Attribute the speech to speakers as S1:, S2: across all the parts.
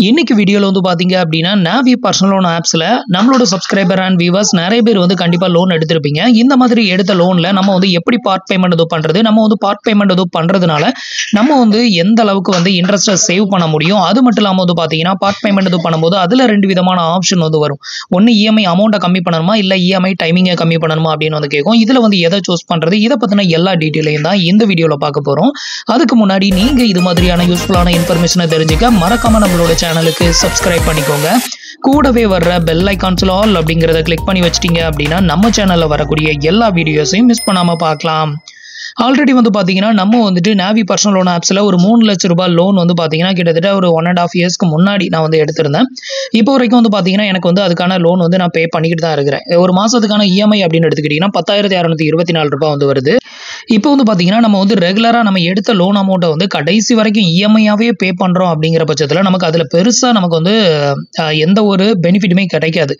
S1: இன்னைக்கு வீடியோல வந்து பாத்தீங்க அப்படின்னா Navi பர்சனல் லோன் ஆப்ஸ்ல நம்மளோட சப்ஸ்கிரைபர் அண்ட் வியூவர்ஸ் நிறைய பேர் வந்து கண்டிப்பா லோன் எடுத்திருப்பீங்க. இந்த மாதிரி எடுத்த லோன்ல நம்ம வந்து எப்படி பார்ட் பேமெண்ட் எதுவும் பண்றது, நம்ம வந்து பார்ட் பேமெண்ட் எதுவும் பண்றதுனால நம்ம வந்து எந்த அளவுக்கு வந்து இன்ட்ரெஸ்ட்டை சேவ் பண்ண முடியும். அது மட்டும் இல்லாம வந்து பாத்தீங்கன்னா பார்ட் பேமெண்ட் எதுவும் பண்ணும்போது அதுல ரெண்டு விதமான ஆப்ஷன் வந்து வரும். ஒன்னு இஎம்ஐ அமௌண்ட்டை கம்மி பண்ணணுமா, இல்ல இஎம்ஐ டைமிங்கை கம்மி பண்ணணுமா அப்படின்னு வந்து கேட்கும். இதுல வந்து எதை சூஸ் பண்றது, இதை பத்தின எல்லா டீட்டெயிலையும் தான் இந்த வீடியோல பார்க்க போறோம். அதுக்கு முன்னாடி நீங்க இது மாதிரியான யூஸ்ஃபுல்லான இன்ஃபர்மேஷனை தெரிஞ்சுக்க மறக்காம நம்மளோட சேனலுக்கு சப்ஸ்கிரைப் பண்ணிக்கோங்க. கூடவே வர்ற பெல் ஐகான்ஸ்ல ஆல் அப்படிங்கறத கிளிக் பண்ணி வச்சிட்டீங்க அப்படின்னா நம்ம சேனல்ல வரக்கூடிய எல்லா வீடியோஸையும் மிஸ் பண்ணாம பார்க்கலாம். ஆல்ரெடி வந்து பாத்தீங்கன்னா நம்ம வந்துட்டு Navi பர்சனல் லோன் ஆப்ஸ்ல ஒரு 3 லட்சம் ரூபாய் லோன் வந்து பாத்தீங்கன்னா கிட்டத்தட்ட ஒரு 1.5 இயர்ஸ்க்கு முன்னாடி நான் வந்து எடுத்திருந்தேன். இப்போ வரைக்கும் வந்து பாத்தீங்கன்னா எனக்கு வந்து அதுக்கான லோன் வந்து நான் பே பண்ணிக்கிட்டு தான் இருக்கிறேன். ஒரு மாசத்துக்கான இஎம்ஐ அப்படின்னு எடுத்துக்கிட்டீங்கன்னா 10,624 ரூபாய் வந்து வருது. இப்போ வந்து பாத்தீங்கன்னா நம்ம வந்து ரெகுலரா நம்ம எடுத்த லோன் அமௌண்ட்டை வந்து கடைசி வரைக்கும் இஎம்ஐயாவே பே பண்றோம் அப்படிங்கிற பட்சத்துல நமக்கு அதுல பெருசா நமக்கு வந்து எந்த ஒரு பெனிஃபிட்டுமே கிடைக்காது.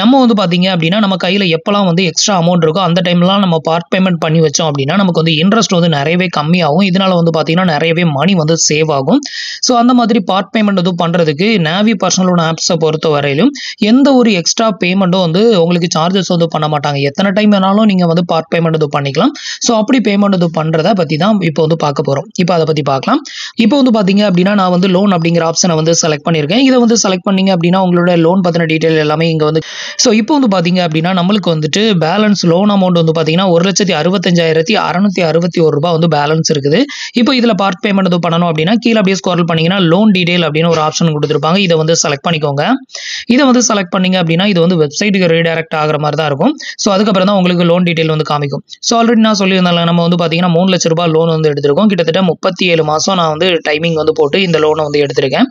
S1: நம்ம வந்து பாத்தீங்க அப்படின்னா நம்ம கையில எப்பெல்லாம் வந்து எக்ஸ்ட்ரா அமௌண்ட் இருக்கோ அந்த டைம்லாம் நம்ம பார்ட் பேமெண்ட் பண்ணி வச்சோம் அப்படின்னா நமக்கு வந்து இன்ட்ரெஸ்ட் வந்து நிறையவே கம்மியாகும். இதனால வந்து பாத்தீங்கன்னா நிறையவே மணி வந்து சேவ் ஆகும். ஸோ அந்த மாதிரி பார்ட் பேமெண்ட் எதுவும் பண்றதுக்கு Navi பர்சனல் லோன் ஆப்ஸை பொறுத்த வரையிலும் எந்த ஒரு எக்ஸ்ட்ரா பேமெண்ட்டும் வந்து உங்களுக்கு சார்ஜஸ் வந்து பண்ண மாட்டாங்க. எத்தனை டைம் வேணாலும் நீங்க வந்து பார்ட் பேமெண்ட் எதுவும் பண்ணிக்கலாம். ஸோ அப்படி பேமெண்ட் எதுவும் பண்றதை பத்தி தான் இப்போ வந்து பார்க்க போறோம். இப்போ அதை பத்தி பார்க்கலாம். இப்போ வந்து பாத்தீங்க அப்படின்னா நான் வந்து லோன் அப்படிங்கிற ஆப்ஷனை வந்து செலக்ட் பண்ணியிருக்கேன். இதை வந்து செலக்ட் பண்ணீங்க அப்படின்னா உங்களோட லோன் பத்தின டீடைல் எல்லாமே இங்க வந்து ஸோ இப்போ வந்து பாத்தீங்க அப்படின்னா நம்மளுக்கு வந்துட்டு பேலன்ஸ் லோன் அமௌண்ட் வந்து பாத்தீங்கன்னா 1,65,661 ரூபாய் வந்து பேலன்ஸ் இருக்குது. இப்போ இதுல பார்ட் பேமெண்ட் எதுவும் பண்ணணும் அப்படின்னா கீழே அப்படியே ஸ்க்ரால் பண்ணீங்கன்னா லோன் டீடைல் அப்படின்னு ஒரு ஆப்ஷன் கொடுத்துருப்பாங்க. இதை வந்து செலக்ட் பண்ணிக்கோங்க. இதை வந்து செலக்ட் பண்ணீங்க அப்படின்னா இது வந்து வெப்சைட்டுக்கு ரீடைரக்ட் ஆகிற மாதிரி தான் இருக்கும். ஸோ அதுக்கப்புறம் தான் உங்களுக்கு லோன் டீடைல் வந்து காமிக்கும். ஸோ ஆல்ரெடி நான் சொல்லியிருந்தால நம்ம வந்து பாத்தீங்கன்னா 3 லட்சம் ரூபாய் லோன் வந்து எடுத்திருக்கோம். கிட்டத்தட்ட 37 மாசம் நான் வந்து டைமிங் வந்து போட்டு இந்த லோனை வந்து எடுத்திருக்கேன்.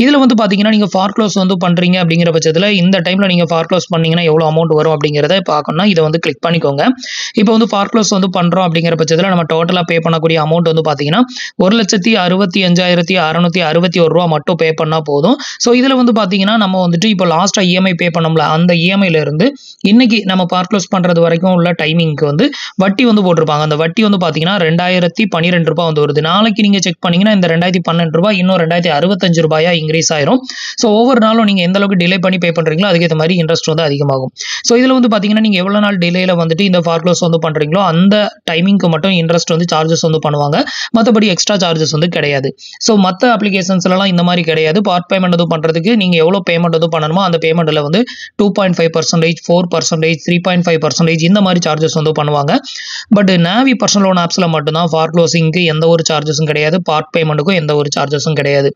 S1: இதுல வந்து பாத்தீங்கன்னா நீங்க ஃபார் க்ளோஸ் வந்து பண்றீங்க அப்படிங்கிற பட்சத்துல இந்த டைம்ல நீங்க ஃபார் க்ளோஸ் பண்ணீங்கன்னா எவ்வளவு அமௌண்ட் வரும் அப்படிங்கறத பார்க்கணும்னா இதை வந்து கிளிக் பண்ணிக்கோங்க. இப்போ வந்து ஃபார் க்ளோஸ் வந்து பண்றோம் அப்படிங்கிற பட்சத்துல நம்ம டோட்டலா பே பண்ணக்கூடிய அமௌண்ட் வந்து பாத்தீங்கன்னா 1,65,661 ரூபாய் மட்டும் பே பண்ணா போதும். ஸோ இதுல வந்து பாத்தீங்கன்னா நம்ம வந்துட்டு இப்போ லாஸ்டா இஎம்ஐ பே பண்ணோம்ல அந்த இஎம்ஐல இருந்து இன்னைக்கு நம்ம ஃபார் க்ளோஸ் பண்றது வரைக்கும் உள்ள டைமிங்க்கு வந்து வட்டி வந்து போட்டிருப்பாங்க. அந்த வட்டி வந்து பாத்தீங்கன்னா 2,012 ரூபாய் வந்து வருது. நாளைக்கு நீங்க செக் பண்ணீங்கன்னா இந்த 2,012 ரூபாய் இன்னும் 2,065 ரூபாயா இன்க்ரீஸ் ஆயிரும். ஸோ ஒவ்வொரு நாளும் நீங்க எந்த அளவுக்கு டிலே பண்ணி பே பண்றீங்களோ அதுக்கேற்ற மாதிரி இன்ட்ரெஸ்ட் வந்து அதிகமாகும். ஸோ இதுல வந்து பாத்தீங்கன்னா நீங்க எவ்வளவு நாள் டிலேல வந்துட்டு இந்த ஃபார் க்ளோஸ் வந்து பண்றீங்களோ அந்த டைமிங்க்கு மட்டும் இன்ட்ரெஸ்ட் வந்து சார்ஜஸ் வந்து பண்ணுவாங்க. மற்றபடி எக்ஸ்ட்ரா சார்ஜஸ் வந்து கிடையாது. ஸோ மற்ற அப்ளிகேஷன்ஸ்லாம் இந்த மாதிரி கிடையாது. பார்ட் பேமெண்ட் எதுவும் பண்றதுக்கு நீங்க எவ்வளவு பேமெண்ட் எதுவும் பண்ணணுமோ அந்த பேமெண்ட்ல வந்து 2.5%, 4%, 3.5% இந்த மாதிரி சார்ஜஸ் வந்து பண்ணுவாங்க. பட் Navi பர்சனல் லோன் ஆப்ஸ்ல மட்டும்தான் ஃபார் க்ளோசிங்க்கு எந்த ஒரு சார்ஜஸும் கிடையாது. பார்ட் பேமெண்ட்டுக்கும் எந்த ஒரு சார்ஜஸும் கிடையாது.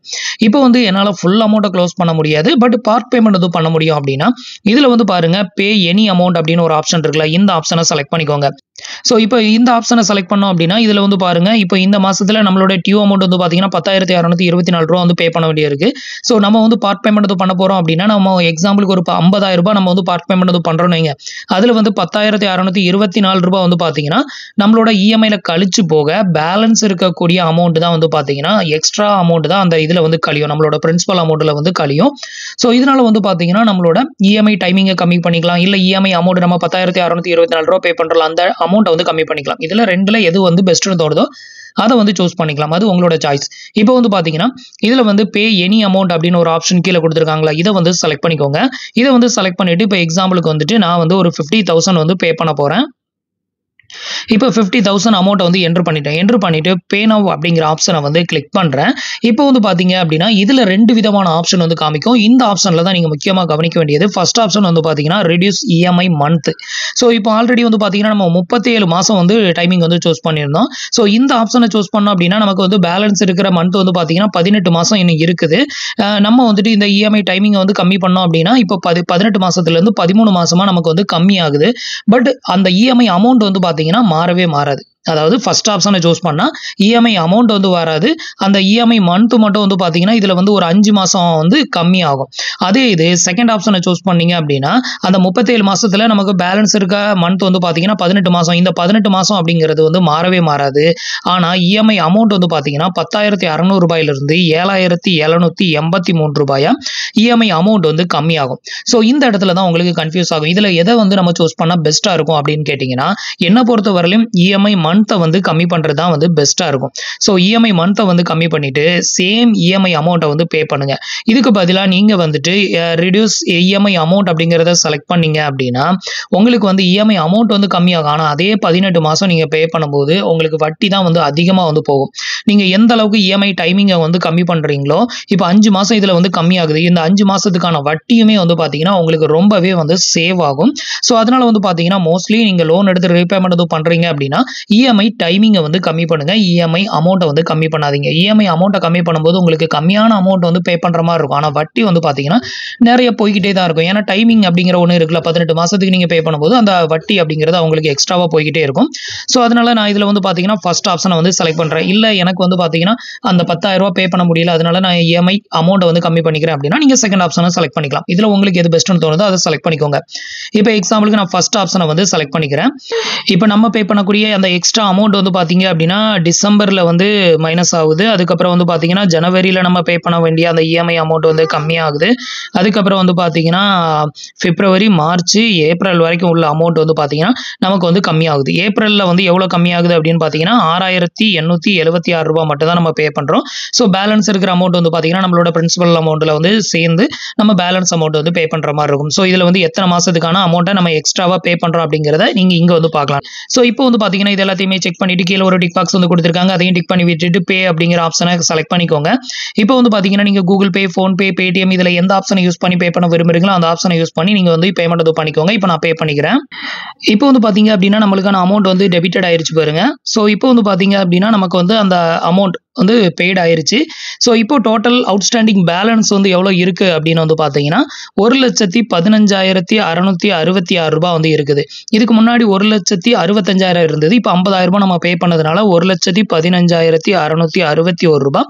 S1: இப்போ வந்து என்னால ஃபுல் அமௌண்ட்டை க்ளோஸ் பண்ண முடியாது. பட் பார்ட் பேமெண்ட் எதுவும் பண்ண முடியும் அப்படின்னா இதுல வந்து பாருங்க பே எனி அமௌண்ட் அப்படின்னு ஒரு ஆப்ஷன் இருக்குல்ல, இந்த ஆப்ஷனை செலக்ட் பண்ணிக்கோங்க. ஸோ இப்போ இந்த ஆப்ஷனை செலக்ட் பண்ணோம் அப்படின்னா இதுல வந்து பாருங்க இப்போ இந்த மாசத்துல நம்மளோட டியூ அமௌண்ட் வந்து பாத்தீங்கன்னா 10,624 ரூபாய் வந்து பே பண்ண வேண்டியிருக்கு. ஸோ நம்ம வந்து பார்ட் பேமெண்ட் பண்ண போறோம் அப்படின்னா நம்ம எக்ஸாம்பிளுக்கு ஒரு 50,000 ரூபாய் நம்ம வந்து பார்ட் பேமெண்ட் பண்றோம்னு வைங்க. அதுல வந்து 10,624 ரூபாய் வந்து பாத்தீங்கன்னா நம்மளோட இஎம்ஐல கழிச்சு போக பேலன்ஸ் இருக்கக்கூடிய அமௌண்ட் தான் வந்து பாத்தீங்கன்னா எக்ஸ்ட்ரா அமௌண்ட் தான் அந்த இதுல வந்து கழியும், நம்மளோட பிரின்சிபல் அமௌண்ட்ல வந்து கழியும். ஸோ இதனால வந்து பாத்தீங்கன்னா நம்மளோட இஎம்ஐ டைமிங்கை கம்மி பண்ணிக்கலாம். இல்ல இஎம்ஐ அமௌண்ட் நம்ம 10,624 ரூபாய் பே பண்றோம் அந்த அமௌண்ட்டை வந்து கம்மி பண்ணிக்கலாம். இதுல ரெண்டுல எது வந்து பெஸ்ட்னு தோணுதோ அதை வந்து சூஸ் பண்ணிக்கலாம். அது உங்களோட சாய்ஸ். இப்போ வந்து பாத்தீங்கன்னா இதுல வந்து பே எனி அமௌண்ட் அப்படின்னு ஒரு ஆப்ஷன் கீழே கொடுத்துருக்காங்களா, இதை வந்து செலக்ட் பண்ணிக்கோங்க. இதை வந்து செலக்ட் பண்ணிட்டு இப்போ எக்ஸாம்பிளுக்கு வந்துட்டு நான் வந்து ஒரு 50,000 வந்து பே பண்ண போறேன். இப்போ 50,000 அமௌண்ட் வந்து என்டர் பண்ணிட்டு பே நவ் அப்படிங்கிற ஆப்ஷனை வந்து கிளிக் பண்றேன். இப்போ வந்து பாத்தீங்க அப்படின்னா இதுல ரெண்டு விதமான ஆப்ஷன் வந்து காமிக்கும். இந்த ஆப்ஷன்ல தான் நீங்க முக்கியமா கவனிக்க வேண்டியது. ஃபர்ஸ்ட் ஆப்ஷன் வந்து பாத்தீங்கன்னா ரெடியூஸ் இஎம்ஐ மந்த். ஸோ இப்போ ஆல்ரெடி வந்து பாத்தீங்கன்னா நம்ம 37 மாசம் வந்து டைமிங் வந்து சூஸ் பண்ணியிருந்தோம். ஸோ இந்த ஆப்ஷனை சூஸ் பண்ணோம் அப்படின்னா நமக்கு வந்து பேலன்ஸ் இருக்கிற மந்த் வந்து பாத்தீங்கன்னா 18 மாசம் இன்னும் இருக்குது. நம்ம வந்துட்டு இந்த இஎம்ஐ டைமிங் வந்து கம்மி பண்ணோம் அப்படின்னா இப்போ 18 மாசத்துல இருந்து 13 மாசமா நமக்கு வந்து கம்மி ஆகுது. பட் அந்த இஎம்ஐ அமௌண்ட் வந்து பாத்தீங்கன்னா மாறவே மாறாது. அதாவது ஃபர்ஸ்ட் ஆப்ஷனை சூஸ் பண்ணா இஎம்ஐ அமௌண்ட் வந்து வராது. அந்த இஎம்ஐ மந்த் மட்டும் வந்து பாத்தீங்கன்னா இதுல வந்து ஒரு 5 மாசம் வந்து கம்மி ஆகும். அதே இது செகண்ட் ஆப்ஷனை சூஸ் பண்ணீங்க அப்படின்னா அந்த 37 மாசத்துல நமக்கு பேலன்ஸ் இருக்க மந்த் வந்து பாத்தீங்கன்னா 18 மாசம். இந்த 18 மாசம் அப்படிங்கிறது வந்து மாறவே மாறாது. ஆனா இஎம்ஐ அமௌண்ட் வந்து பாத்தீங்கன்னா 10,600 ரூபாயில இருந்து 7,783 ரூபாயா இஎம்ஐ அமௌண்ட் வந்து கம்மி ஆகும். ஸோ இந்த இடத்துல தான் உங்களுக்கு கன்ஃபியூஸ் ஆகும். இதுல எதை வந்து நம்ம சூஸ் பண்ணா பெஸ்டா இருக்கும் அப்படின்னு கேட்டீங்கன்னா என்ன பொறுத்த வரலையும் இஎம்ஐ மந்த் மந்த்தை வந்து கம்மி பண்ணுறது தான் வந்து பெஸ்ட்டாக இருக்கும். ஸோ இஎம்ஐ மந்த்தை வந்து கம்மி பண்ணிவிட்டு சேம் இஎம்ஐ அமௌண்ட்டை வந்து பே பண்ணுங்கள். இதுக்கு பதிலாக நீங்கள் வந்துட்டு ரிடியூஸ் இஎம்ஐ அமௌண்ட் அப்படிங்கிறத செலக்ட் பண்ணீங்க அப்படின்னா உங்களுக்கு வந்து இஎம்ஐ அமௌண்ட் வந்து கம்மியாகும். ஆனால் அதே 18 மாதம் நீங்கள் பே பண்ணும்போது உங்களுக்கு வட்டி தான் வந்து அதிகமாக வந்து போகும். நீங்கள் எந்த அளவுக்கு இஎம்ஐ டைமிங்கை வந்து கம்மி பண்ணுறீங்களோ, இப்போ 5 மாதம் இதில் வந்து கம்மியாகுது. இந்த 5 மாதத்துக்கான வட்டியுமே வந்து பார்த்தீங்கன்னா உங்களுக்கு ரொம்பவே வந்து சேவ் ஆகும். ஸோ அதனால வந்து பார்த்தீங்கன்னா மோஸ்ட்லி நீங்கள் லோன் எடுத்து ரீபேமெண்ட் எதுவும் பண்ணுறீங்க அப்படின்னா இஎம்ஐ டைமிங்கை வந்து கம்மி பண்ணுங்கள். இஎம்ஐ அமௌண்ட்டை வந்து கம்மி பண்ணாதீங்க. இஎம்ஐ அமௌண்ட்டை கம்மி பண்ணும்போது உங்களுக்கு கம்மியான அமௌண்ட் வந்து பே பண்ணுற மாதிரி இருக்கும். ஆனால் வட்டி வந்து பார்த்தீங்கன்னா நிறைய போய்கிட்டே தான் இருக்கும். ஏன்னா டைமிங் அப்படிங்கிற ஒன்று இருக்குல்ல, 18 மாதத்துக்கு நீங்கள் பே பண்ணும்போது அந்த வட்டி அப்படிங்கிறது அவங்களுக்கு எக்ஸ்ட்ராவாக போய்கிட்டே இருக்கும். ஸோ அதனால நான் இதில் வந்து பார்த்தீங்கன்னா ஃபர்ஸ்ட் ஆப்ஷனை வந்து செலக்ட் பண்ணுறேன். இல்லை எனக்கு வந்து பார்த்தீங்கன்னா அந்த 10,000 பே பண்ண முடியல, அதனால நான் இஎம்ஐ அமௌண்ட்டை வந்து கம்மி பண்ணிக்கிறேன் அப்படின்னா நீங்கள் செகண்ட் ஆப்ஷனை செலக்ட் பண்ணிக்கலாம். இதில் உங்களுக்கு எது பெஸ்ட்னு தோணுதோ அதை செலக்ட் பண்ணிக்கோங்க. இப்போ எக்ஸாம்பிளுக்கு நான் ஃபர்ஸ்ட் ஆப்ஷனை வந்து செலக்ட் பண்ணிக்கிறேன். இப்போ நம்ம பே பண்ணக்கூடிய அந்த எக்ஸ்ட்ரா அமௌண்ட் வந்து பார்த்தீங்க அப்படின்னா டிசம்பரில் வந்து மைனஸ் ஆகுது. அதுக்கப்புறம் வந்து பார்த்தீங்கன்னா ஜனவரியில் நம்ம பே பண்ண வேண்டிய அந்த இஎம்ஐ அமௌண்ட் வந்து கம்மியாகுது. அதுக்கப்புறம் வந்து பார்த்தீங்கன்னா பிப்ரவரி, மார்ச், ஏப்ரல் வரைக்கும் உள்ள அமௌண்ட் வந்து பார்த்தீங்கன்னா நமக்கு வந்து கம்மியாகுது. ஏப்ரலில் வந்து எவ்வளோ கம்மியாகுது அப்படின்னு பார்த்தீங்கன்னா 6,876 ரூபா மட்டும் தான் நம்ம பே பண்ணுறோம். ஸோ பேலன்ஸ் இருக்கிற அமௌண்ட் வந்து பார்த்தீங்கன்னா நம்மளோட பிரின்சிபல் அமௌண்ட்டில் வந்து சேர்ந்து நம்ம பேலன்ஸ் அமௌண்ட் வந்து பே பண்ணுற மாதிரி இருக்கும். ஸோ இதில் வந்து எத்தனை மாதத்துக்கான அமௌண்ட்டை நம்ம எக்ஸ்ட்ராவாக பே பண்ணுறோம் அப்படிங்கிறத நீங்கள் இங்கே வந்து பார்க்கலாம். ஸோ இப்போ வந்து பார்த்தீங்கன்னா இது எல்லாத்தையுமே செக் பண்ணிட்டு கீழே ஒரு டிக் பாக்ஸ் வந்து கொடுத்துருக்காங்க. அதையும் டிக் பண்ணி விட்டுட்டு பே அப்படிங்கிற ஆப்ஷனை செலக்ட் பண்ணிக்கோங்க. இப்போ வந்து பார்த்தீங்கன்னா நீங்கள் கூகுள் பே, ஃபோன்பே, பேடிஎம் இதில் எந்த ஆப்ஷனை யூஸ் பண்ணி பே பண்ண விரும்புறீங்களோ அந்த ஆப்ஷனை யூஸ் பண்ணி நீங்கள் வந்து பேமெண்ட் வந்து பண்ணிக்கோங்க. இப்போ நான் பே பண்ணிக்கிறேன். இப்போ வந்து பார்த்தீங்க அப்படின்னா நம்மளுக்கான அமௌண்ட் வந்து டெபிட்டட் ஆயிருச்சு பாருங்க. ஸோ இப்போ வந்து பார்த்தீங்க அப்படின்னா நமக்கு வந்து அந்த அமௌண்ட் வந்து பெய்ட் ஆயிருச்சு. ஸோ இப்போ டோட்டல் அவுட்ஸ்டாண்டிங் பேலன்ஸ் வந்து எவ்வளோ இருக்குது அப்படின்னு வந்து பார்த்தீங்கன்னா 1,15,666 ரூபா வந்து இருக்குது. இதுக்கு முன்னாடி 1,65,000 இருந்தது. இப்போ 50,000 ரூபாய் நம்ம பே பண்ணதுனால 1,15,661 ரூபா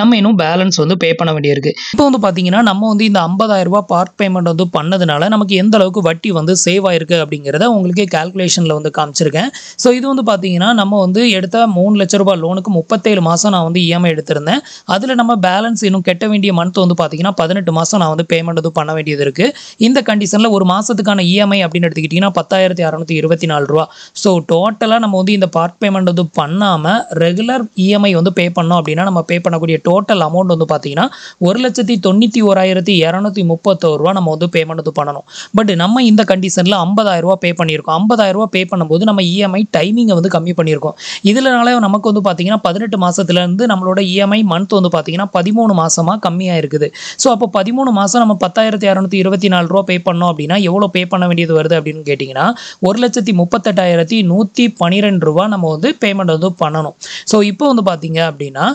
S1: நம்ம இன்னும் பேலன்ஸ் வந்து பே பண்ண வேண்டியிருக்கு. இப்போ வந்து பார்த்தீங்கன்னா நம்ம வந்து இந்த 50,000 ரூபாய் பார்ட் பேமெண்ட் வந்து பண்ணதுனால நமக்கு எந்த அளவுக்கு வட்டி வந்து சேவ் ஆயிருக்கு அப்படிங்கிறத உங்களுக்கு கால்குலேஷனில் வந்து காமிச்சிருக்கேன். ஸோ இது வந்து பார்த்தீங்கன்னா நம்ம வந்து எடுத்த 3 லட்ச ரூபாய் லோனுக்கு 37 மாதம் நான் வந்து இஎம்ஐ எடுத்திருந்தேன். அதில் நம்ம பேலன்ஸ் இன்னும் கட்ட வேண்டிய மந்த் வந்து பார்த்தீங்கன்னா 18 மாதம் நான் வந்து பேமெண்ட் வந்து பண்ண வேண்டியது இருக்குது. இந்த கண்டிஷனில் ஒரு மாதத்துக்கான இஎம்ஐ அப்படின்னு எடுத்துக்கிட்டிங்கன்னா 10,624 ரூபா. ஸோ டோட்டலாக நம்ம வந்து இந்த பார்ட் பேமெண்ட் வந்து பண்ணாமல் ரெகுலர் இஎம்ஐ வந்து பே பண்ணோம் அப்படின்னா நம்ம பே பண்ணக்கூடிய டோட்டல் அமௌண்ட் வந்து பார்த்தீங்கன்னா 1,91,231 ரூபா நம்ம வந்து பேமெண்ட் வந்து பண்ணணும். பட் நம்ம இந்த கண்டிஷனில் 50,000 ரூபா பே பண்ணியிருக்கோம். 50,000 ரூபா பே பண்ணும்போது நம்ம இஎம்ஐ டைமிங்கை வந்து கம்மி பண்ணியிருக்கோம். இதனால நமக்கு வந்து பார்த்தீங்கன்னா 18 மாதத்துலேருந்து நம்மளோட இஎம்ஐ மந்த் வந்து பார்த்தீங்கன்னா 13 மாதமாக கம்மியாக இருக்குது. ஸோ அப்போ 13 மாதம் நம்ம 10,624 ரூபா பே பண்ணோம் அப்படின்னா எவ்வளோ பே பண்ண வேண்டியது வருது அப்படின்னு கேட்டிங்கன்னா 1,38,112 ரூபா நம்ம வந்து பேமெண்ட் வந்து பண்ணணும். ஸோ இப்போ வந்து பார்த்தீங்க அப்படின்னா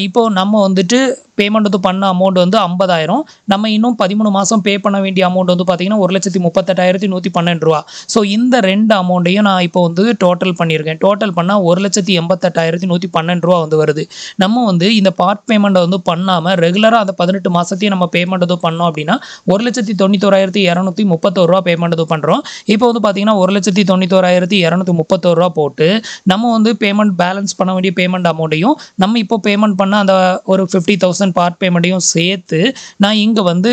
S1: இப்போ நம்ம வந்துட்டு பேமெண்ட் வந்து பண்ண அமௌண்ட் வந்து 50,000. நம்ம இன்னும் 13 மாதம் பே பண்ண வேண்டிய அமௌண்ட் வந்து பார்த்தீங்கன்னா 1,38,112 ரூபா. ஸோ இந்த ரெண்டு அமௌண்ட்டையும் நான் இப்போ வந்து டோட்டல் பண்ணியிருக்கேன். டோட்டல் பண்ணால் 1,88,112 ரூபா வந்து வருது. நம்ம வந்து இந்த பார்ட் பேமெண்ட்டை வந்து பண்ணாமல் ரெகுலராக அந்த 18 மாதத்தையும் நம்ம பேமெண்ட் வந்து பண்ணோம் அப்படின்னா 1,91,231 ரூபா பேமெண்ட் வந்து பண்ணுறோம். இப்போ வந்து பார்த்தீங்கன்னா 1,91,231 ரூபா போட்டு நம்ம வந்து பேமெண்ட் பேலன்ஸ் பண்ண வேண்டிய பேமெண்ட் அமௌண்ட்டையும் நம்ம இப்போ பேமெண்ட் பண்ண அந்த ஒரு 50,000 பார்ட் பேமெண்ட்டையும் சேர்த்து நான் இங்கே வந்து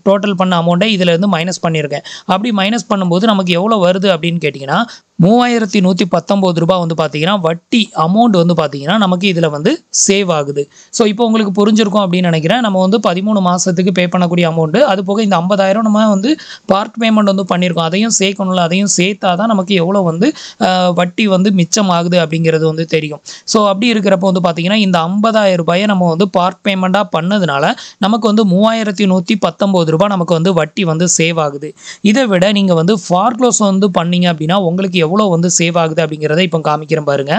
S1: டோட்டல் பண்ண அமௌண்ட்டை இதில் இருந்து மைனஸ் பண்ணியிருக்கேன். அப்படி மைனஸ் பண்ணும்போது நமக்கு எவ்வளோ வருது அப்படின்னு கேட்டிங்கன்னா 3,119 ரூபாய் வந்து பார்த்தீங்கன்னா வட்டி அமௌண்ட் வந்து பார்த்தீங்கன்னா நமக்கு இதில் வந்து சேவ் ஆகுது. ஸோ இப்போ உங்களுக்கு புரிஞ்சிருக்கும் அப்படின்னு நினைக்கிறேன். நம்ம வந்து 13 மாதத்துக்கு பே பண்ணக்கூடிய அமௌண்ட்டு அது போக இந்த 50,000 நம்ம வந்து பார்ட் பேமெண்ட் வந்து பண்ணியிருக்கோம். அதையும் சேர்க்கணும்ல, அதையும் சேர்த்தா தான் நமக்கு எவ்வளோ வந்து வட்டி வந்து மிச்சம் ஆகுது அப்படிங்கிறது வந்து தெரியும். ஸோ அப்படி இருக்கிறப்போ வந்து பார்த்தீங்கன்னா இந்த 50,000 ரூபாயை நம்ம வந்து பார்ட் பேமெண்ட்டாக பண்ணதுனால நமக்கு வந்து 3,119 ரூபாய் நமக்கு வந்து வட்டி வந்து சேவ் ஆகுது. இதை விட நீங்கள் வந்து ஃபார்க்ளோஸ் வந்து பண்ணீங்க அப்படின்னா உங்களுக்கு எவ்வளோ வந்து சேவ் ஆகுது அப்படிங்கிறத இப்போ காமிக்கிறேன் பாருங்க.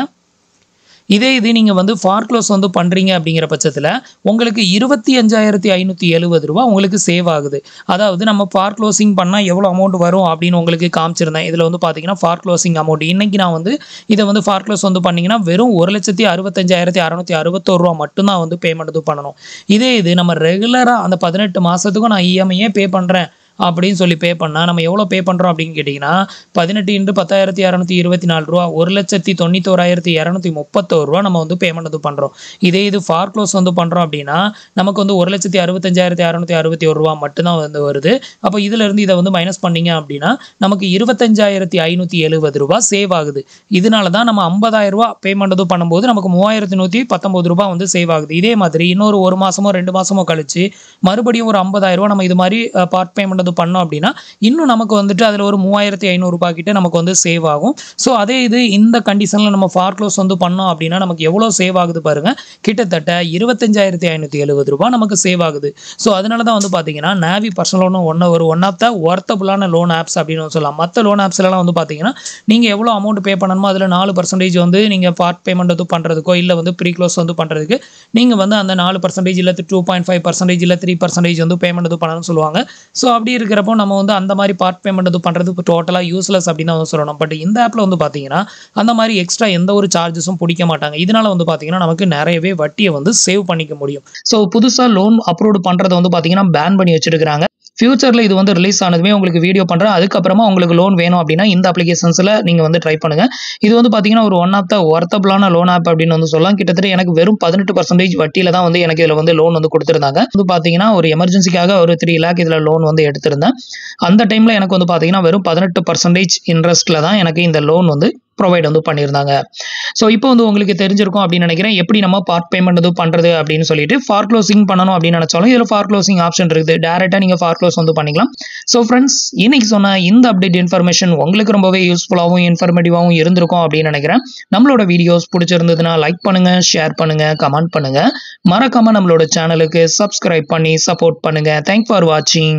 S1: இதே இது நீங்கள் வந்து ஃபார்க்ளோஸ் வந்து பண்ணுறீங்க அப்படிங்கிற பட்சத்தில் உங்களுக்கு 25,570 ரூபா உங்களுக்கு சேவ் ஆகுது. அதாவது நம்ம ஃபார்க்ளோசிங் பண்ணால் எவ்வளோ அமௌண்ட் வரும் அப்படின்னு உங்களுக்கு காமிச்சிருந்தேன். இதில் வந்து பார்த்தீங்கன்னா ஃபார்க்ளோசிங் அமௌண்ட் இன்றைக்கி நான் வந்து இதை வந்து ஃபார்க்ளோஸ் வந்து பண்ணிங்கன்னா வெறும் 1,65,661 ரூபா மட்டும்தான் வந்து பேமெண்ட் வந்து பண்ணணும். இதே இது நம்ம ரெகுலராக அந்த 18 மாதத்துக்கும் நான் இஎம்ஐயே பே பண்ணுறேன் அப்படின்னு சொல்லி பே பண்ணால் நம்ம எவ்வளோ பே பண்ணுறோம் அப்படின்னு கேட்டிங்கன்னா 18 × 10,224 ரூபா 1,91,231 ரூபா நம்ம வந்து பேமெண்ட் வந்து பண்ணுறோம். இதே இது ஃபார் க்ளோஸ் வந்து பண்ணுறோம் அப்படின்னா நமக்கு வந்து 1,65,661 ரூபா மட்டும்தான் வந்து வருது. அப்போ இதிலிருந்து இதை வந்து மைனஸ் பண்ணிங்க அப்படின்னா நமக்கு 25,570 ரூபா சேவ் ஆகுது. இதனால தான் நம்ம 50,000 ரூபா பேமெண்ட் வந்து பண்ணும்போது நமக்கு 3,119 ரூபா வந்து சேவ் ஆகுது. இதே மாதிரி இன்னொரு 1 மாதமோ 2 மாதமோ கழிச்சு மறுபடியும் ஒரு 50,000 ரூபா நம்ம இது மாதிரி பார்ட் பேமெண்ட் வந்து பண்ணோம் அப்படின்னா இன்னும் நமக்கு வந்துட்டு அதில் ஒரு 3,500 ரூபாய் கிட்ட நமக்கு வந்து சேவ் ஆகும். ஸோ அதே இது இந்த கண்டிஷனில் நம்ம ஃபார் க்ளோஸ் வந்து பண்ணோம் அப்படின்னா நமக்கு எவ்வளோ சேவ் ஆகுது பாருங்க, கிட்டத்தட்ட 25,570 ரூபாய் நமக்கு சேவ் ஆகுது. ஸோ அதனால தான் வந்து பார்த்தீங்கன்னா Navi personal loan one of the ஒர்த்தபுளான லோன் ஆப்ஸ் அப்படின்னு சொல்லலாம். மற்ற லோன் ஆப்ஸ்லாம் வந்து பார்த்தீங்கன்னா நீங்கள் எவ்வளோ அமௌண்ட் பே பண்ணணுமோ அதில் 4% வந்து நீங்கள் பார்ட் பேமெண்ட் வந்து பண்ணுறதுக்கோ இல்லை வந்து ப்ரீ க்ளோஸ் வந்து பண்ணுறதுக்கு நீங்கள் வந்து அந்த 4% இல்லை 2.5% இல்லை 3% வந்து பேமெண்ட் வந்து பண்ணணும்னு சொல்லுவாங்க. ஸோ அப்படி இருக்கிறப்போ நம்ம வந்து அந்த மாதிரி பார்ட் பேமெண்ட் வந்து பண்ணுறது டோட்டலாக யூஸ்லெஸ் அப்படின்னு வந்து சொல்லணும். பட் இந்த ஆப்பில் வந்து பார்த்தீங்கன்னா அந்த மாதிரி எக்ஸ்ட்ரா எந்த ஒரு சார்ஜஸும் பிடிக்க மாட்டாங்க. இதனால வந்து பார்த்தீங்கன்னா நமக்கு நிறையவே வட்டியை வந்து சேவ் பண்ணிக்க முடியும். ஸோ புதுசாக லோன் அப்ரூவ் பண்ணுறதை வந்து பார்த்தீங்கன்னா பேன் பண்ணி வச்சிருக்காங்க. ஃபியூச்சரில் இது வந்து ரிலீஸ் ஆனதுமே உங்களுக்கு வீடியோ பண்ணுறேன். அதுக்கப்புறமா உங்களுக்கு லோன் வேணும் அப்படின்னா இந்த அப்ளிகேஷன்ஸில் நீங்கள் வந்து ட்ரை பண்ணுங்கள். இது வந்து பார்த்தீங்கன்னா ஒரு ஒன் ஆஃப் த ஒர்த்தபுளான லோன் ஆப் அப்படின்னு வந்து சொல்லலாம். கிட்டத்தட்ட எனக்கு வெறும் 18% வட்டியில் தான் வந்து எனக்கு இதில் வந்து லோன் வந்து கொடுத்துருந்தாங்க. வந்து பார்த்தீங்கன்னா ஒரு எமர்ஜென்சிக்காக ஒரு 3 lakh இதில் லோன் வந்து எடுத்திருந்தேன். அந்த டைமில் எனக்கு வந்து பார்த்தீங்கன்னா வெறும் 18% இன்ட்ரெஸ்ட்டில் தான் எனக்கு இந்த லோன் வந்து ப்ரொவைட் வந்து பண்ணியிருந்தாங்க. ஸோ இப்போ வந்து உங்களுக்கு தெரிஞ்சிருக்கும் அப்படின்னு நினைக்கிறேன் எப்படி நம்ம பார்ட் பேமெண்ட் வந்து பண்ணுறது அப்படின்னு சொல்லிட்டு. ஃபார் க்ளோசிங் பண்ணணும் அப்படின்னு நினச்சாலும் இதில் ஃபார் க்ளோசிங் ஆப்ஷன் இருக்குது. டேரெக்டாக நீங்கள் ஃபார் க்ளோஸ் வந்து பண்ணிக்கலாம். ஸோ ஃப்ரெண்ட்ஸ், இன்னைக்கு சொன்ன இந்த அப்டேட் இன்ஃபர்மேஷன் உங்களுக்கு ரொம்பவே யூஸ்ஃபுல்லாகவும் இன்ஃபர்மேட்டிவாகவும் இருந்திருக்கும் அப்படின்னு நினைக்கிறேன். நம்மளோட வீடியோஸ் பிடிச்சிருந்ததுன்னா லைக் பண்ணுங்கள், ஷேர் பண்ணுங்கள், கமெண்ட் பண்ணுங்கள். மறக்காமல் நம்மளோட சேனலுக்கு சப்ஸ்கிரைப் பண்ணி சப்போர்ட் பண்ணுங்கள். தேங்க்ஸ் ஃபார் வாட்சிங்.